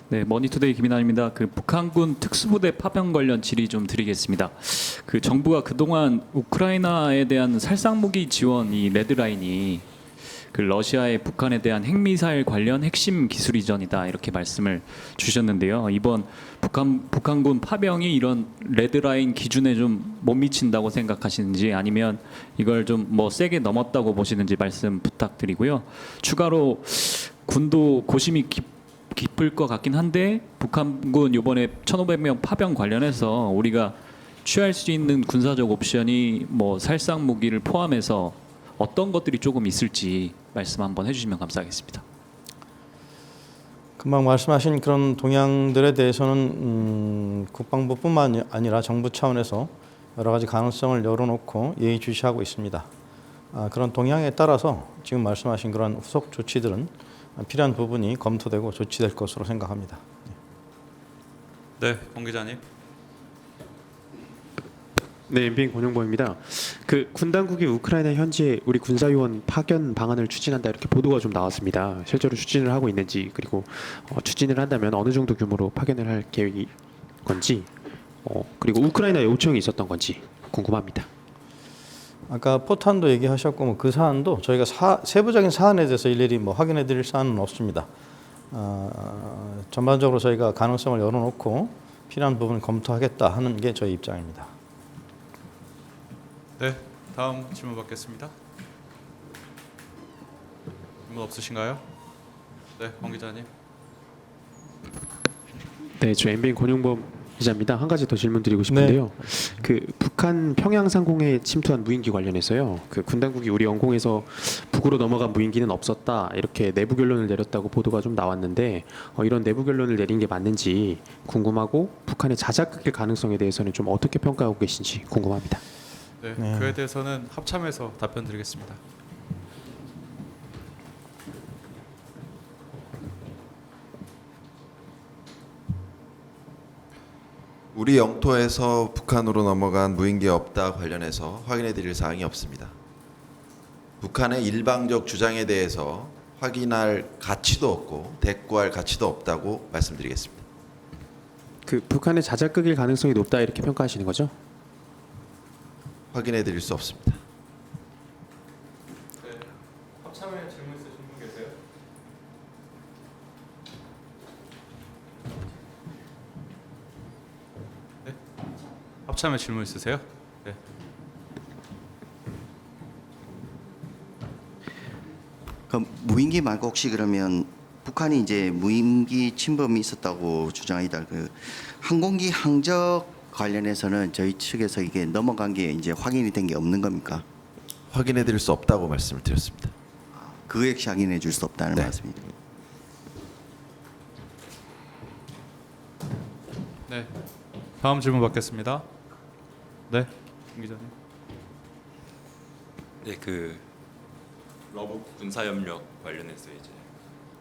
네, 머니투데이 김인환입니다. 그 북한군 특수부대 파병 관련 질의 좀 드리겠습니다. 그 정부가 그동안 우크라이나에 대한 살상무기 지원 이 레드라인이 그 러시아의 북한에 대한 핵미사일 관련 핵심 기술 이전이다 이렇게 말씀을 주셨는데요. 이번 북한군 파병이 이런 레드라인 기준에 좀 못 미친다고 생각하시는지 아니면 이걸 좀 뭐 세게 넘었다고 보시는지 말씀 부탁드리고요. 추가로 군도 고심이 깊을 것 같긴 한데 북한군 이번에 1,500명 파병 관련해서 우리가 취할 수 있는 군사적 옵션이 뭐 살상 무기를 포함해서 어떤 것들이 조금 있을지 말씀 한번 해주시면 감사하겠습니다. 금방 말씀하신 그런 동향들에 대해서는 국방부뿐만 아니라 정부 차원에서 여러 가지 가능성을 열어놓고 예의주시하고 있습니다. 그런 동향에 따라서 지금 말씀하신 그런 후속 조치들은 필요한 부분이 검토되고 조치될 것으로 생각합니다. 네, 권 기자님. 네, MBN 권용보입니다. 그 군 당국이 우크라이나 현지에 우리 군사요원 파견 방안을 추진한다 이렇게 보도가 좀 나왔습니다. 실제로 추진을 하고 있는지 그리고 추진을 한다면 어느 정도 규모로 파견을 할 계획인 건지 그리고 우크라이나 요청이 있었던 건지 궁금합니다. 아까 포탄도 얘기하셨고 그 사안도 저희가 세부적인 사안에 대해서 일일이 확인해드릴 사안은 없습니다. 전반적으로 저희가 가능성을 열어놓고 필요한 부분 검토하겠다 하는 게 저희 입장입니다. 네, 다음 질문 받겠습니다. 질문 없으신가요? 네, 권 기자님. 네, 저 MBN 권용범 기자입니다. 한 가지 더 질문 드리고 싶은데요. 그 북한 평양 상공에 침투한 무인기 관련해서요. 그 군 당국이 우리 영공에서 북으로 넘어간 무인기는 없었다 이렇게 내부 결론을 내렸다고 보도가 좀 나왔는데 이런 내부 결론을 내린 게 맞는지 궁금하고 북한의 자작극일 가능성에 대해서는 좀 어떻게 평가하고 계신지 궁금합니다. 네, 그에 대해서는 합참에서 답변 드리겠습니다. 우리 영토에서 북한으로 넘어간 무인기 없다 관련해서 확인해드릴 사항이 없습니다. 북한의 일방적 주장에 대해서 확인할 가치도 없고 대꾸할 가치도 없다고 말씀드리겠습니다. 그 북한의 자작극일 가능성이 높다 이렇게 평가하시는 거죠? 확인해드릴 수 없습니다. 네, 합참에 질문 있으신 분 계세요? 네, 합참에 질문 있으세요? 네. 그 무인기 말고 혹시 그러면 북한이 이제 무인기 침범이 있었다고 주장이다. 그 항공기 항적 관련해서는 저희 측에서 이게 넘어간 게 이제 확인이 된 게 없는 겁니까? 확인해드릴 수 없다고 말씀을 드렸습니다. 그 역시 확인해 줄 수 없다는 네. 말씀입니다. 네, 다음 질문 받겠습니다. 네, 권 기자님. 네, 그 러북 군사협력 관련해서 이제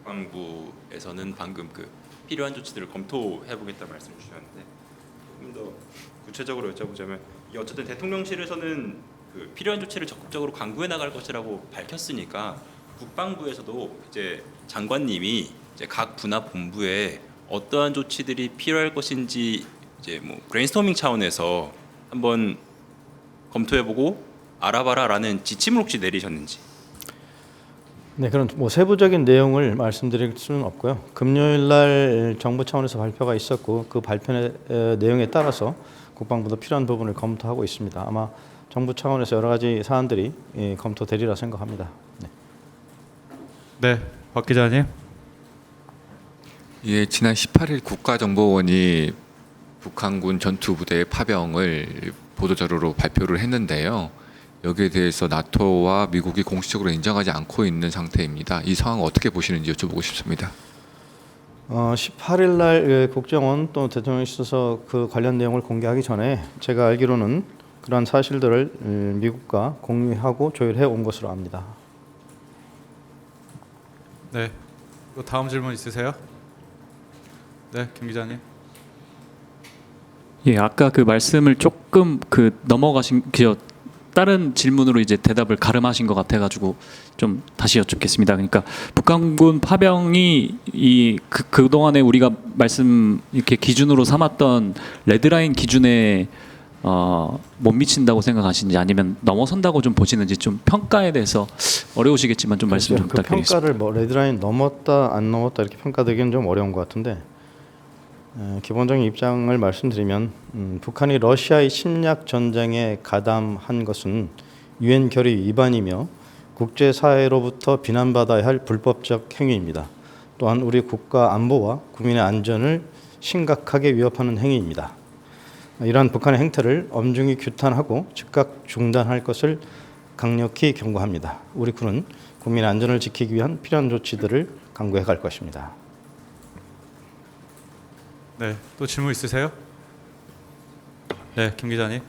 국방부에서는 방금 그 필요한 조치들을 검토해보겠다 말씀 주셨는데 조금 더 구체적으로 여쭤보자면 이 어쨌든 대통령실에서는 그 필요한 조치를 적극적으로 강구해 나갈 것이라고 밝혔으니까 국방부에서도 이제 장관님이 이제 각 분화 본부에 어떠한 조치들이 필요할 것인지 이제 뭐 브레인스토밍 차원에서 한번 검토해보고 알아봐라라는 지침을 혹시 내리셨는지. 네, 그런 세부적인 내용을 말씀드릴 수는 없고요. 금요일 날 정부 차원에서 발표가 있었고 그 발표 내용에 따라서 국방부도 필요한 부분을 검토하고 있습니다. 아마 정부 차원에서 여러 가지 사안들이 검토되리라 생각합니다. 네. 네, 박 기자님. 예, 지난 18일 국가정보원이 북한군 전투부대의 파병을 보도자료로 발표를 했는데요. 여기에 대해서 나토와 미국이 공식적으로 인정하지 않고 있는 상태입니다. 이 상황 어떻게 보시는지 여쭤보고 싶습니다. 18일 날 국정원 또 대통령실에서 그 관련 내용을 공개하기 전에 제가 알기로는 그러한 사실들을 미국과 공유하고 조율해 온 것으로 압니다. 네, 또 다음 질문 있으세요? 네, 김 기자님. 예, 아까 그 말씀을 조금 넘어가신 다른 질문으로 이제 대답을 가름하신 것 같아가지고 좀 다시 여쭙겠습니다. 그러니까 북한군 파병이 그 동안에 우리가 말씀 이렇게 기준으로 삼았던 레드라인 기준에 못 미친다고 생각하시는지 아니면 넘어선다고 좀 보시는지 좀 평가에 대해서 어려우시겠지만 좀 말씀 좀 그 부탁드리겠습니다. 평가를 뭐 레드라인 넘었다 안 넘었다 이렇게 평가되기는 좀 어려운 것 같은데 기본적인 입장을 말씀드리면 북한이 러시아의 침략 전쟁에 가담한 것은 유엔 결의 위반이며 국제사회로부터 비난받아야 할 불법적 행위입니다. 또한 우리 국가 안보와 국민의 안전을 심각하게 위협하는 행위입니다. 이러한 북한의 행태를 엄중히 규탄하고 즉각 중단할 것을 강력히 경고합니다. 우리 군은 국민의 안전을 지키기 위한 필요한 조치들을 강구해 갈 것입니다. 네, 또 질문 있으세요? 네, 김 기자님.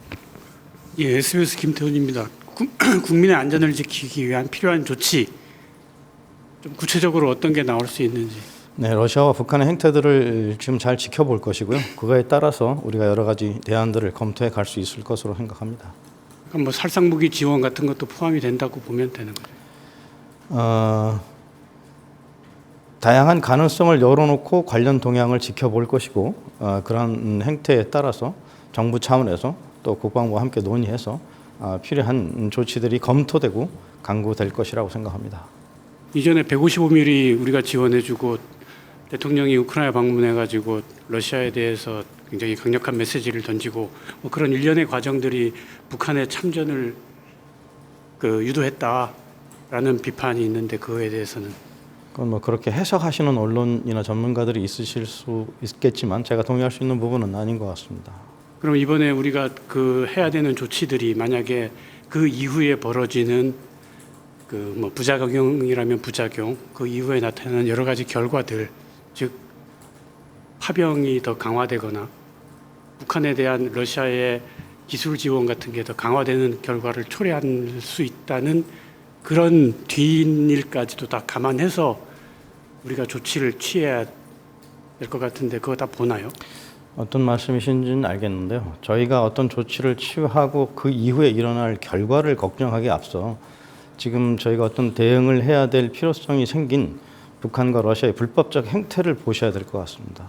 예, SBS 김태훈입니다. 국민의 안전을 지키기 위한 필요한 조치 좀 구체적으로 어떤 게 나올 수 있는지. 네, 러시아와 북한의 행태들을 지금 잘 지켜볼 것이고요. 그거에 따라서 우리가 여러 가지 대안들을 검토해 갈 수 있을 것으로 생각합니다. 그럼 뭐 살상무기 지원 같은 것도 포함이 된다고 보면 되는 거죠. 다양한 가능성을 열어놓고 관련 동향을 지켜볼 것이고 그런 행태에 따라서 정부 차원에서 또 국방부와 함께 논의해서 필요한 조치들이 검토되고 강구될 것이라고 생각합니다. 이전에 155mm 우리가 지원해주고 대통령이 우크라이나 방문해가지고 러시아에 대해서 굉장히 강력한 메시지를 던지고 뭐 그런 일련의 과정들이 북한의 참전을 유도했다라는 비판이 있는데 그거에 대해서는 그건 뭐 그렇게 해석하시는 언론이나 전문가들이 있으실 수 있겠지만 제가 동의할 수 있는 부분은 아닌 것 같습니다. 그럼 이번에 우리가 해야 되는 조치들이 만약에 그 이후에 벌어지는 뭐 부작용이라면 부작용, 그 이후에 나타나는 여러 가지 결과들, 즉 파병이 더 강화되거나 북한에 대한 러시아의 기술 지원 같은 게 더 강화되는 결과를 초래할 수 있다는 그런 뒷일까지도 다 감안해서 우리가 조치를 취해야 될 것 같은데 그거 다 보나요? 어떤 말씀이신지는 알겠는데요. 저희가 어떤 조치를 취하고 그 이후에 일어날 결과를 걱정하기에 앞서 지금 저희가 어떤 대응을 해야 될 필요성이 생긴 북한과 러시아의 불법적 행태를 보셔야 될 것 같습니다.